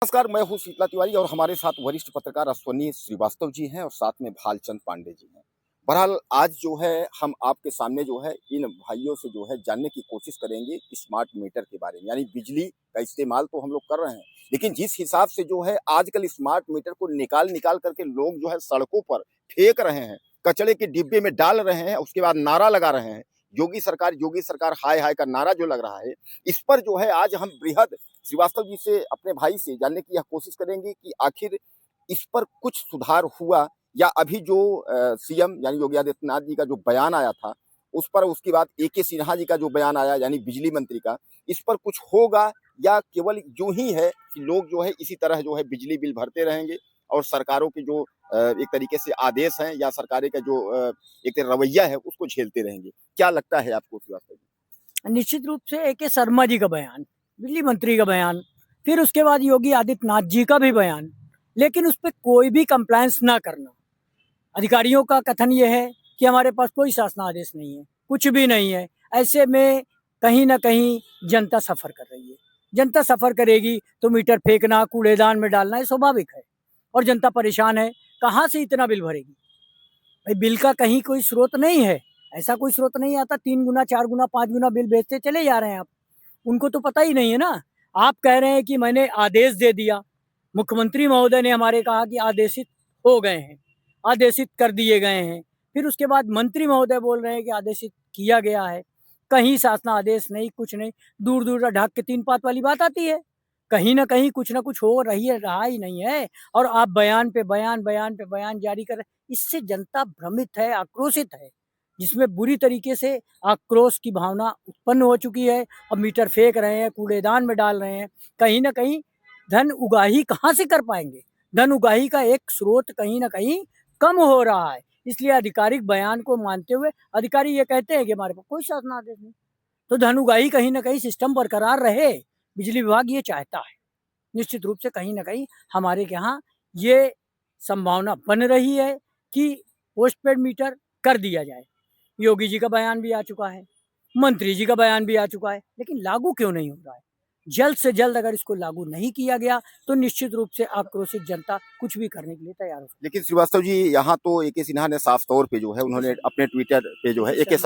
नमस्कार, मैं हूँ शीतला तिवारी और हमारे साथ वरिष्ठ पत्रकार अश्वनी श्रीवास्तव जी हैं और साथ में भालचंद पांडे जी हैं। बहरहाल आज जो है हम आपके सामने जो है इन भाइयों से जो है जानने की कोशिश करेंगे स्मार्ट मीटर के बारे में, यानी बिजली का इस्तेमाल तो हम लोग कर रहे हैं, लेकिन जिस हिसाब से जो है आजकल स्मार्ट मीटर को निकाल-निकाल करके लोग जो है सड़कों पर फेंक रहे हैं, कचरे के डिब्बे में डाल रहे हैं, उसके बाद नारा लगा रहे हैं। योगी सरकार, हाय हाय का नारा जो लग रहा है, इस पर जो है आज हम बृहद श्रीवास्तव जी से अपने भाई से जानने की यह कोशिश करेंगे कि आखिर इस पर कुछ सुधार हुआ या अभी जो सीएम यानी योगी आदित्यनाथ जी का जो बयान आया था, उस पर उसके बाद एके सिन्हा जी का जो बयान आया यानी बिजली मंत्री का, इस पर कुछ होगा या केवल यूँ ही है कि लोग जो है इसी तरह जो है बिजली बिल भरते रहेंगे और सरकारों के जो एक तरीके से आदेश हैं या सरकारें का जो एक रवैया है उसको झेलते रहेंगे। क्या लगता है आपको श्रीवास्तव जी? निश्चित रूप से एके शर्मा जी का बयान, बिजली मंत्री का बयान, फिर उसके बाद योगी आदित्यनाथ जी का भी बयान, लेकिन उस पे कोई भी कंप्लायंस ना करना। अधिकारियों का कथन ये है कि हमारे पास कोई शासनादेश नहीं है, कुछ भी नहीं है। ऐसे में कहीं न कहीं जनता सफ़र कर रही है। जनता सफ़र करेगी तो मीटर फेंकना, कूड़ेदान में डालना ये स्वाभाविक है और जनता परेशान है, कहाँ से इतना बिल भरेगी? भाई बिल का कहीं कोई स्रोत नहीं है, ऐसा कोई स्रोत नहीं आता 3 गुना, 4 गुना, 5 गुना बिल भेजते चले जा रहे हैं आप। उनको तो पता ही नहीं है ना। आप कह रहे हैं कि मैंने आदेश दे दिया, मुख्यमंत्री महोदय ने हमारे कहा कि आदेशित हो गए हैं, आदेशित कर दिए गए हैं। फिर उसके बाद मंत्री महोदय बोल रहे हैं कि आदेशित किया गया है। कहीं शासनादेश नहीं, कुछ नहीं, दूर-दूर ढाक के 3 पात वाली बात आती है। कहीं न कहीं कुछ न कुछ हो रही है, रहा ही नहीं है और आप बयान पे बयान, बयान पे बयान जारी कर रहे हैं। इससे जनता भ्रमित है, आक्रोशित है, जिसमें बुरी तरीके से आक्रोश की भावना उत्पन्न हो चुकी है और मीटर फेंक रहे हैं, कूड़ेदान में डाल रहे हैं। कहीं न कहीं धन उगाही कहाँ से कर पाएँगे? धन उगाही का एक स्रोत कहीं न कहीं कम हो रहा है। इसलिए आधिकारिक बयान को मानते हुए अधिकारी ये कहते हैं कि हमारे पास कोई शासनादेश नहीं। तो धन उगाही कहीं न कहीं सिस्टम बरकरार रहे, बिजली विभाग ये चाहता है। निश्चित रूप से कहीं न कहीं हमारे यहाँ ये संभावना बन रही है कि पोस्टपेड मीटर कर दिया जाए। योगी जी का बयान भी आ चुका है, मंत्री जी का बयान भी आ चुका है, लेकिन लागू क्यों नहीं हो रहा है? जल्द से जल्द अगर इसको लागू नहीं किया गया, तो निश्चित रूप से आक्रोशित जनता कुछ भी करने के लिए तैयार हो सकती लेकिन श्रीवास्तव जी यहाँ तो एके सिन्हा ने साफ तौर पे जो है उन्होंने अपने ट्विटर पे जो है एके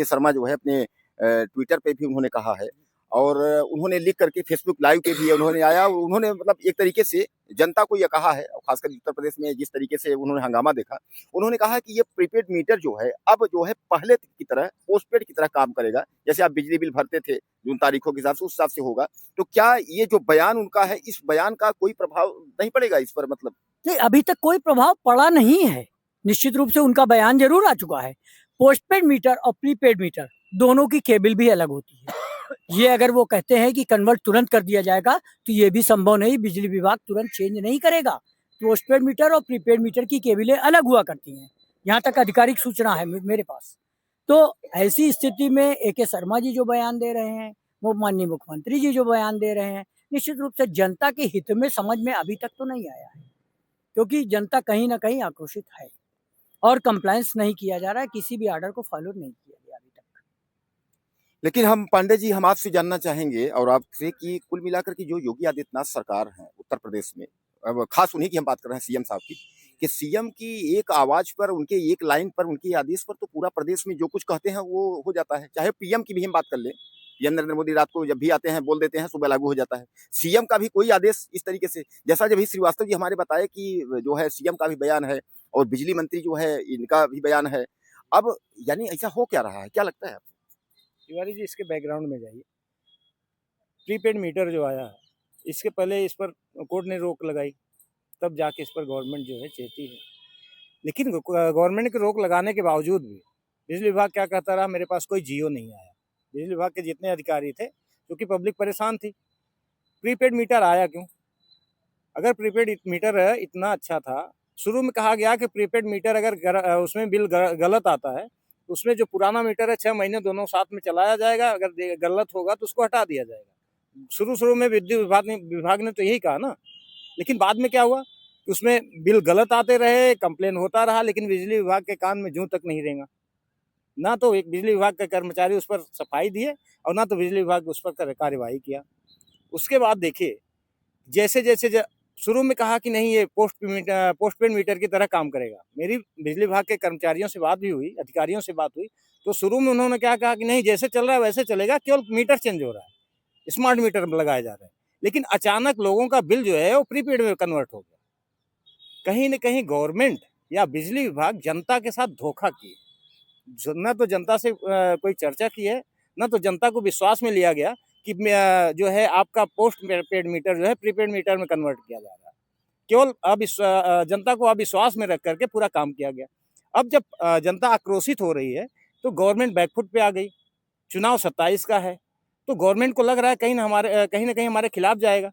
शर्मा जो है अपने ट्विटर पे भी उन्होंने कहा है और उन्होंने लिख करके फेसबुक लाइव पे भी उन्होंने आया उन्होंने मतलब एक तरीके से जनता को ये कहा है और खासकर उत्तर प्रदेश में जिस तरीके से उन्होंने हंगामा देखा उन्होंने कहा कि ये प्रीपेड मीटर जो है अब जो है पहले की तरह पोस्टपेड की तरह काम करेगा जैसे आप बिजली बिल भरते थे जिन तारीखों के हिसाब से उस हिसाब से होगा तो क्या ये जो बयान उनका है इस बयान का कोई प्रभाव नहीं पड़ेगा इस पर मतलब नहीं, अभी तक कोई प्रभाव पड़ा नहीं है। निश्चित रूप से उनका बयान ज़रूर आ चुका है। पोस्टपेड मीटर और प्रीपेड मीटर दोनों की केबल भी अलग होती है। ये अगर वो कहते हैं कि कन्वर्ट तुरंत कर दिया जाएगा, तो ये भी संभव नहीं, बिजली विभाग तुरंत चेंज नहीं करेगा। पोस्टपेड मीटर और प्रीपेड मीटर की केबलें अलग हुआ करती हैं। यहाँ तक आधिकारिक सूचना है मेरे पास। तो ऐसी स्थिति में एके शर्मा जी जो बयान दे रहे हैं, वो माननीय मुख्यमंत्री जी जो बयान दे रहे हैं, निश्चित रूप से जनता के हित में समझ में अभी तक तो नहीं आया है। क्योंकि जनता कहीं न कहीं आक्रोशित है और कंप्लायंस नहीं किया जा रहा है, किसी भी ऑर्डर को फॉलो नहीं किया गया अभी तक। लेकिन हम पांडे जी हम आपसे जानना चाहेंगे और आपसे कि कुल मिलाकर के जो योगी आदित्यनाथ सरकार है उत्तर प्रदेश में अब खास उन्हीं की हम बात कर रहे हैं सीएम साहब की कि सीएम की एक आवाज पर उनके एक लाइन पर उनके आदेश पर तो पूरा प्रदेश में जो कुछ कहते हैं वो हो जाता है चाहे पीएम की भी हम बात कर लें पीएम नरेंद्र मोदी रात को जब भी आते हैं बोल देते हैं सुबह लागू हो जाता है सीएम का भी कोई आदेश इस तरीके से जैसा जब श्रीवास्तव जी हमारे बताए कि जो है सीएम का भी बयान है और बिजली मंत्री जो है इनका भी बयान है अब यानी ऐसा हो क्या रहा है क्या लगता है तिवारी जी इसके बैकग्राउंड में जाइए। प्रीपेड मीटर जो आया है इसके पहले इस पर कोर्ट ने रोक लगाई, तब जाके इस पर गवर्नमेंट जो है चेती है। लेकिन गवर्नमेंट की रोक लगाने के बावजूद भी बिजली विभाग क्या कहता रहा, मेरे पास कोई जियो नहीं आया। बिजली विभाग के जितने अधिकारी थे, क्योंकि पब्लिक परेशान थी। प्रीपेड मीटर आया क्यों? अगर प्रीपेड मीटर इतना अच्छा था, शुरू में कहा गया कि प्रीपेड मीटर अगर उसमें बिल गलत आता है, उसमें जो पुराना मीटर है 6 महीने दोनों साथ में चलाया जाएगा, अगर गलत होगा तो उसको हटा दिया जाएगा। शुरू में विद्युत विभाग ने तो यही कहा ना। लेकिन बाद में क्या हुआ कि उसमें बिल गलत आते रहे, कंप्लेन होता रहा, लेकिन बिजली विभाग के कान में जूं तक नहीं रेंगा। ना तो एक बिजली विभाग का कर्मचारी उस पर सफाई दिए और ना तो बिजली विभाग उस पर कार्यवाही किया। उसके बाद देखिए जैसे जैसे शुरू में कहा कि नहीं ये पोस्टपेड मीटर की तरह काम करेगा। मेरी बिजली विभाग के कर्मचारियों से बात भी हुई, अधिकारियों से बात हुई, तो शुरू में उन्होंने क्या कहा कि नहीं जैसे चल रहा है वैसे चलेगा, केवल मीटर चेंज हो रहा है, स्मार्ट मीटर लगाए जा रहे हैं। लेकिन अचानक लोगों का बिल जो है वो प्रीपेड में कन्वर्ट हो गया। कहीं न कहीं गवर्नमेंट या बिजली विभाग जनता के साथ धोखा किए। न तो जनता से कोई चर्चा की है, न तो जनता को विश्वास में लिया गया कि जो है आपका पोस्ट पेड मीटर जो है प्रीपेड मीटर में कन्वर्ट किया जा रहा है। केवल जनता को अविश्वास में रख करके पूरा काम किया गया। अब जब जनता आक्रोशित हो रही है तो गवर्नमेंट बैकफुट पे आ गई। चुनाव 27 का है, तो गवर्नमेंट को लग रहा है कहीं न कहीं हमारे खिलाफ जाएगा।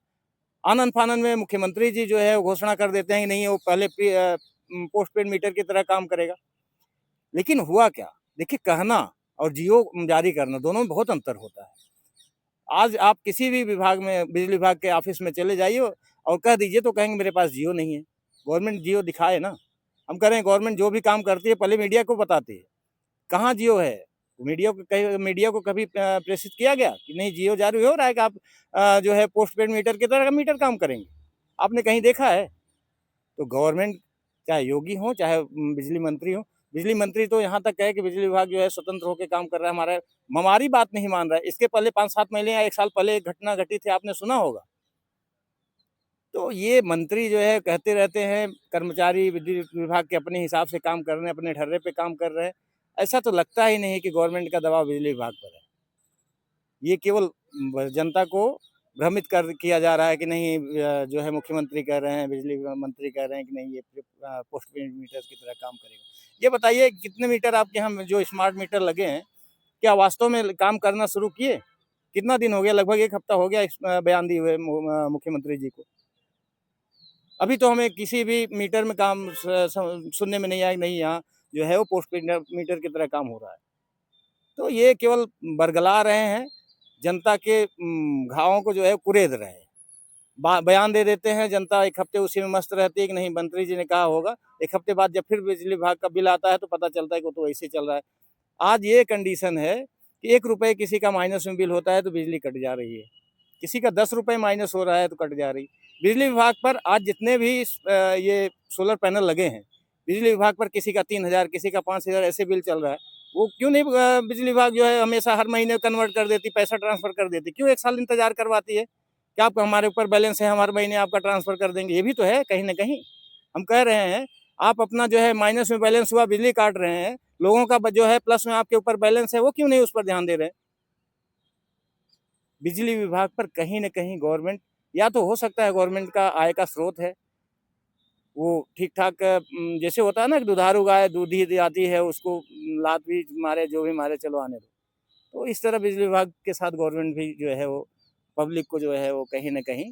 आनन-फानन में मुख्यमंत्री जी जो है वो घोषणा कर देते हैं कि नहीं वो पहले पोस्टपेड मीटर की तरह काम करेगा। लेकिन हुआ क्या? देखिए कहना और जियो जारी करना दोनों में बहुत अंतर होता है। आज आप किसी भी विभाग में बिजली विभाग के ऑफिस में चले जाइए और कह दीजिए तो कहेंगे मेरे पास जियो नहीं है। गवर्नमेंट जियो दिखाए ना। हम कह रहे हैं गवर्नमेंट जो भी काम करती है पहले मीडिया को बताती है। कहाँ जियो है? मीडिया को कभी प्रेषित किया गया कि नहीं जियो जारी हो रहा है कि आप जो है पोस्टपेड मीटर की तरह का मीटर काम करेंगे? आपने कहीं देखा है? तो गवर्नमेंट चाहे योगी हो चाहे बिजली मंत्री हो, बिजली मंत्री तो यहाँ तक कहे कि बिजली विभाग जो है स्वतंत्र होकर काम कर रहा है, हमारी बात नहीं मान रहा है। इसके पहले 5-7 महीने या 1 साल पहले एक घटना घटी थी, आपने सुना होगा। तो ये मंत्री जो है कहते रहते हैं कर्मचारी विद्युत विभाग के अपने हिसाब से काम कर रहे हैं, अपने ढर्रे पे काम कर रहे हैं। ऐसा तो लगता ही नहीं कि गवर्नमेंट का दबाव बिजली विभाग पर है। ये केवल जनता को भ्रमित किया जा रहा है कि नहीं जो है मुख्यमंत्री कह रहे हैं, बिजली मंत्री कह रहे हैं कि नहीं ये पोस्टपेड मीटर की तरह काम करेगा। ये बताइए कितने मीटर आपके यहाँ जो स्मार्ट मीटर लगे हैं, क्या वास्तव में काम करना शुरू किए? कितना दिन हो गया? लगभग 1 हफ्ता हो गया इस बयान दिए हुए मुख्यमंत्री जी को। अभी तो हमें किसी भी मीटर में काम सुनने में नहीं आया, नहीं यहाँ जो है वो पोस्टपेड मीटर की तरह काम हो रहा है। तो ये केवल बरगला रहे हैं, जनता के घावों को जो है कुरेद रहे हैं। बयान दे देते हैं, जनता 1 हफ्ते उसी में मस्त रहती है कि नहीं मंत्री जी ने कहा होगा। 1 हफ्ते बाद जब फिर बिजली विभाग का बिल आता है तो पता चलता है कि वो तो ऐसे चल रहा है। आज ये कंडीशन है कि 1 रुपये किसी का माइनस में बिल होता है तो बिजली कट जा रही है। किसी का 10 रुपये माइनस हो रहा है तो कट जा रही। बिजली विभाग पर आज जितने भी ये सोलर पैनल लगे हैं, बिजली विभाग पर किसी का 3000 किसी का 5000 ऐसे बिल चल रहा है। वो क्यों नहीं बिजली विभाग जो है हमेशा हर महीने कन्वर्ट कर देती, पैसा ट्रांसफ़र कर देती? क्यों 1 साल इंतज़ार करवाती है कि आप हमारे ऊपर बैलेंस है, हम हर महीने आपका ट्रांसफ़र कर देंगे? ये भी तो है कहीं न कहीं। हम कह रहे हैं आप अपना जो है माइनस में बैलेंस हुआ बिजली काट रहे हैं, लोगों का जो है प्लस में आपके ऊपर बैलेंस है, वो क्यों नहीं उस पर ध्यान दे रहे हैं? बिजली विभाग पर कहीं न कहीं गवर्नमेंट या तो हो सकता है गवर्नमेंट का आय का स्रोत है, वो ठीक-ठाक जैसे होता है ना कि दुधारू गाय दूध ही आती है, उसको लात भी मारे, जो भी मारे, चलो आने दो। तो इस तरह बिजली विभाग के साथ गवर्नमेंट भी जो है वो पब्लिक को जो है वो कहीं न कहीं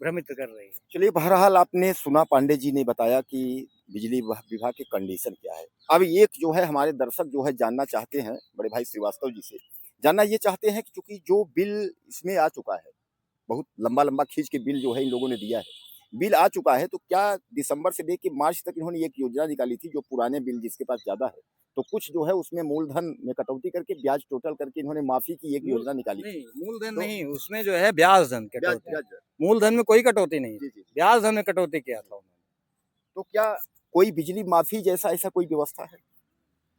भ्रमित कर रही है। चलिए बहरहाल आपने सुना पांडे जी ने बताया कि बिजली विभाग की कंडीशन क्या है। अब एक जो है हमारे दर्शक जो है जानना चाहते हैं बड़े भाई श्रीवास्तव जी से, जानना ये चाहते हैं कि चूँकि जो बिल इसमें आ चुका है, बहुत लंबा-लंबा खींच के बिल जो है इन लोगों ने दिया है। बिल आ चुका है तो क्या दिसंबर से लेके मार्च तक इन्होंने एक योजना निकाली थी जो पुराने बिल जिसके पास ज़्यादा है, तो कुछ जो है उसमें मूलधन में कटौती करके ब्याज टोटल करके इन्होंने माफ़ी की एक योजना निकाली थी। नहीं, मूलधन तो नहीं, उसमें जो है ब्याज धन ब्याज कटौती। ब्याज मूलधन में कोई कटौती नहीं है, जी, जी। ब्याज धन में कटौती किया था उन्होंने। तो क्या कोई बिजली माफ़ी जैसा ऐसा कोई व्यवस्था है?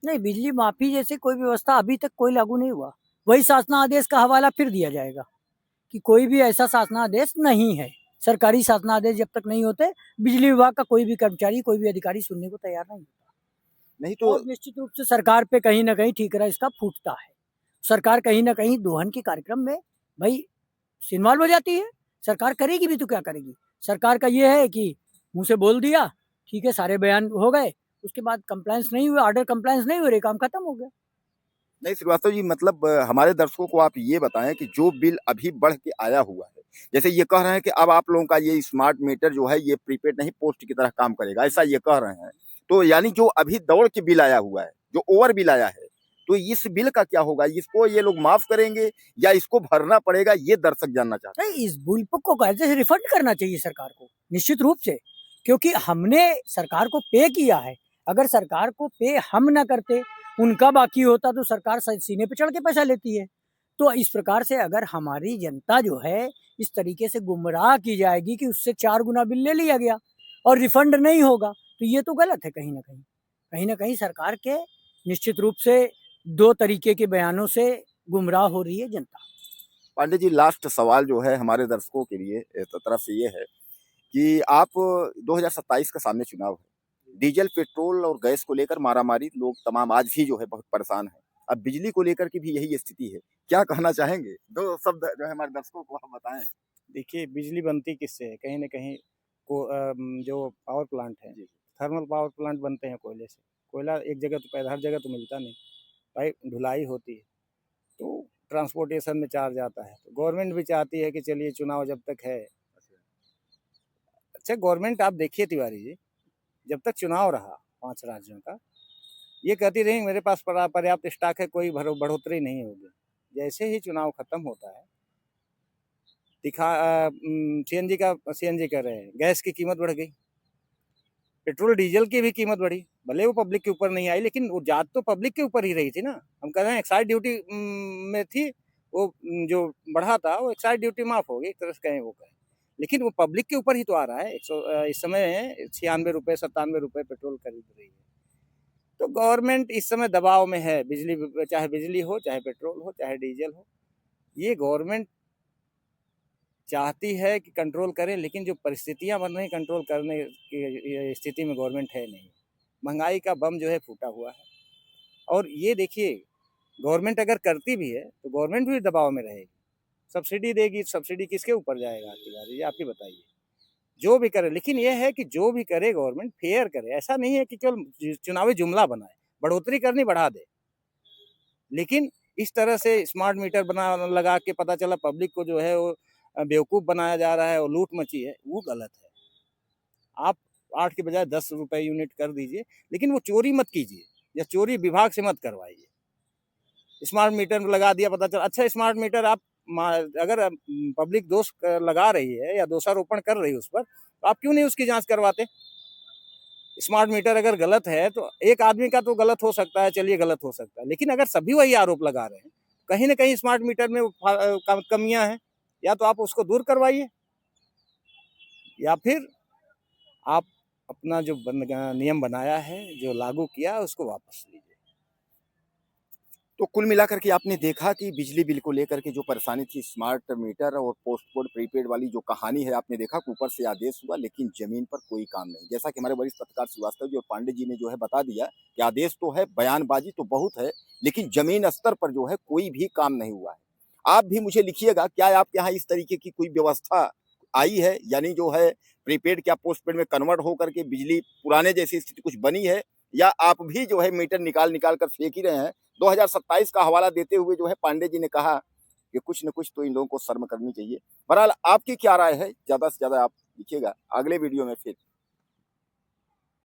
नहीं, बिजली माफी जैसी कोई व्यवस्था अभी तक कोई लागू नहीं हुआ। वही शासनादेश का हवाला फिर दिया जाएगा कि कोई भी ऐसा शासनादेश नहीं है। सरकारी शासनादेश जब तक नहीं होते, बिजली विभाग का कोई भी कर्मचारी, कोई भी अधिकारी सुनने को तैयार नहीं होता। नहीं तो और निश्चित रूप से सरकार पे कहीं न कहीं ठीकरा इसका फूटता है। सरकार कहीं न कहीं दोहन के कार्यक्रम में भई इन्वॉल्व हो जाती है। सरकार करेगी भी तो क्या करेगी? सरकार का ये है कि मुँह से बोल दिया, ठीक है, सारे बयान हो गए, उसके बाद कंप्लायंस नहीं हुआ, ऑर्डर कंप्लायंस नहीं हो रही, काम खत्म हो गया। नहीं श्रीवास्तव जी मतलब हमारे दर्शकों को आप ये बताएँ कि जो बिल अभी बढ़ के आया हुआ है, जैसे ये कह रहे हैं कि अब आप लोगों का ये स्मार्ट मीटर जो है ये प्रीपेड नहीं पोस्ट की तरह काम करेगा, ऐसा ये कह रहे हैं। तो यानी जो अभी दौड़ के बिल आया हुआ है, जो ओवर बिल आया है, तो इस बिल का क्या होगा? इसको ये लोग माफ़ करेंगे या इसको भरना पड़ेगा? ये दर्शक जानना चाहते हैं। नहीं, इस बिल को कैसे से रिफंड करना चाहिए सरकार को, निश्चित रूप से, क्योंकि हमने सरकार को पे किया है। अगर सरकार को पे हम ना करते, उनका बाकी होता तो सरकार सीने पे चढ़ के पैसा लेती है। तो इस प्रकार से अगर हमारी जनता जो है इस तरीके से गुमराह की जाएगी कि उससे 4 गुना बिल ले लिया गया और रिफंड नहीं होगा, तो ये तो गलत है कहीं न कहीं। कहीं न कहीं सरकार के निश्चित रूप से 2 तरीके के बयानों से गुमराह हो रही है जनता। पांडे जी, लास्ट सवाल जो है हमारे दर्शकों के लिए तरफ से ये है कि आप 2027 का सामने चुनाव है। डीजल, पेट्रोल और गैस को लेकर मारामारी लोग तमाम आज भी जो है बहुत परेशान हैं। अब बिजली को लेकर के भी यही स्थिति है। क्या कहना चाहेंगे? 2 शब्द जो है हमारे दर्शकों को आप बताएँ। देखिए, बिजली बनती किससे है? कहीं न कहीं जो पावर प्लांट है, जी। थर्मल पावर प्लांट बनते हैं कोयले से। कोयला एक जगह तो पैदा हर जगह तो मिलता नहीं, भाई ढुलाई होती है, तो ट्रांसपोर्टेशन में चार्ज आता है। तो गवर्नमेंट भी चाहती है कि चलिए चुनाव जब तक है। अच्छा, गवर्नमेंट आप देखिए तिवारी जी, जब तक चुनाव रहा 5 राज्यों का, ये कहती रही मेरे पास पर्याप्त स्टॉक है, कोई बढ़ोतरी नहीं होगी। जैसे ही चुनाव खत्म होता है, सीएनजी कर रहे हैं, गैस की कीमत बढ़ गई, पेट्रोल डीजल की भी कीमत बढ़ी। भले वो पब्लिक के ऊपर नहीं आई, लेकिन वो जात तो पब्लिक के ऊपर ही रही थी ना। हम कह रहे हैं एक्साइज ड्यूटी में थी, वो जो बढ़ा था वो एक्साइज ड्यूटी माफ हो गई, एक तरह से कहें वो कहें, लेकिन वो पब्लिक के ऊपर ही तो आ रहा है। इस समय 96 रुपये 97 रुपये पेट्रोल खरीद रही है। तो गवर्नमेंट इस समय दबाव में है, चाहे बिजली हो, चाहे पेट्रोल हो, चाहे डीजल हो, ये गवर्नमेंट चाहती है कि कंट्रोल करें, लेकिन जो परिस्थितियां बन रही कंट्रोल करने की स्थिति में गवर्नमेंट है नहीं। महंगाई का बम जो है फूटा हुआ है, और ये देखिए गवर्नमेंट अगर करती भी है तो गवर्नमेंट भी दबाव में रहेगी, सब्सिडी देगी, सब्सिडी किसके ऊपर जाएगा तिवारी जी, आप ही बताइए। जो भी करे, लेकिन यह है कि जो भी करे गवर्नमेंट फेयर करे। ऐसा नहीं है कि केवल चुनावी जुमला बनाए, बढ़ोतरी करनी बढ़ा दे, लेकिन इस तरह से स्मार्ट मीटर बना लगा के पता चला पब्लिक को जो है वो बेवकूफ़ बनाया जा रहा है और लूट मची है, वो गलत है। आप 8 के बजाय 10 रुपए यूनिट कर दीजिए, लेकिन वो चोरी मत कीजिए या चोरी विभाग से मत करवाइए। स्मार्ट मीटर लगा दिया, पता चला अच्छा स्मार्ट मीटर आप अगर पब्लिक दोष लगा रही है या दोषारोपण कर रही है उस पर, तो आप क्यों नहीं उसकी जांच करवाते? स्मार्ट मीटर अगर गलत है तो एक आदमी का तो गलत हो सकता है, चलिए गलत हो सकता है, लेकिन अगर सभी वही आरोप लगा रहे हैं, कहीं ना कहीं स्मार्ट मीटर में कमियां हैं, या तो आप उसको दूर करवाइए या फिर आप अपना जो नियम बनाया है, जो लागू किया है, उसको वापस लीजिए। तो कुल मिलाकर के आपने देखा कि बिजली बिल को लेकर के जो परेशानी थी, स्मार्ट मीटर और पोस्टपेड प्रीपेड वाली जो कहानी है, आपने देखा कि ऊपर से आदेश हुआ लेकिन जमीन पर कोई काम नहीं। जैसा कि हमारे वरिष्ठ पत्रकार श्रीवास्तव जी और पांडे जी ने जो है बता दिया कि आदेश तो है, बयानबाजी तो बहुत है, लेकिन जमीन स्तर पर जो है कोई भी काम नहीं हुआ है। आप भी मुझे लिखिएगा, क्या आपके यहाँ इस तरीके की कोई व्यवस्था आई है, यानी जो है प्रीपेड क्या पोस्टपेड में कन्वर्ट होकर के बिजली पुराने जैसी स्थिति कुछ बनी है, या आप भी जो है मीटर निकाल निकाल कर फेंक ही रहे हैं? 2027 का हवाला देते हुए जो है पांडे जी ने कहा कि कुछ न कुछ तो इन लोगों को शर्म करनी चाहिए। बहरहाल आपकी क्या राय है? ज़्यादा से ज़्यादा आप लिखिएगा, अगले वीडियो में फिर